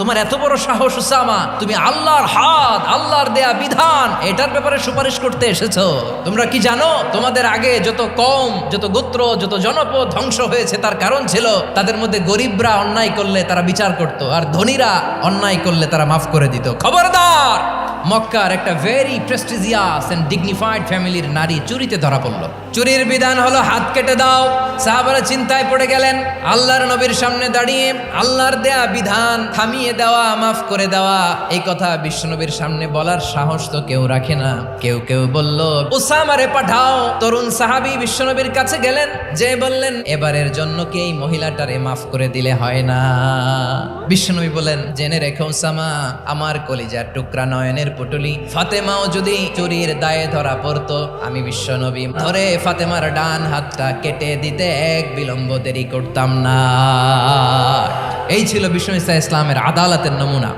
তোমার এত বড় সাহস উসামা, তুমি আল্লাহর হাত, আল্লাহর দেয়া বিধান এটার ব্যাপারে সুপারিশ করতে এসেছো? তোমরা কি জানো তোমাদের আগে যত কওম, যত গোত্র, যত জনপদ ধ্বংস হয়েছে তার কারণ ছিল তাদের মধ্যে গরিবরা অন্যায় করলে তারা বিচার করত, আর ধনীরা অন্যায় করলে তারা মাফ করে দিত। খবরদার! মক্কার একটা ভেরি প্রেস্টিজিয়াস এন্ড ডিগনিফাইড ফ্যামিলির নারী চুরিতে ধরা পড়ল। চুরির বিধান হলো হাত কেটে দাও। সাহাবারা চিন্তায় পড়ে গেলেন। আল্লাহর নবীর সামনে দাঁড়িয়ে আল্লাহর দেয়া বিধান থামিয়ে দেওয়া, মাফ করে দেওয়া, এই কথা বিশ্বনবীর সামনে বলার সাহস তো কেউ রাখে না। কেউ কেউ বলল, উসামারে পাঠাও। তরুণ সাহাবী বিশ্বনবীর কাছে গেলেন, যে বললেন, এবারের জন্য কি এই মহিলাটারে মাফ করে দিলে হয় না? বিশ্বনবী বলেন, জেনে রেখো উসামা, আমার কলিজার টুকরা নয়নের পুটুলি ফাতেমাও যদি চুরির দায়ে ধরা পড়তো, আমি বিশ্বনবী ধরে ফাতেমার ডান হাতটা কেটে দিতে এক বিলম্ব দেরি করতাম না। এই ছিল বিষ্ণু ইসা ইসলামের আদালতের নমুনা।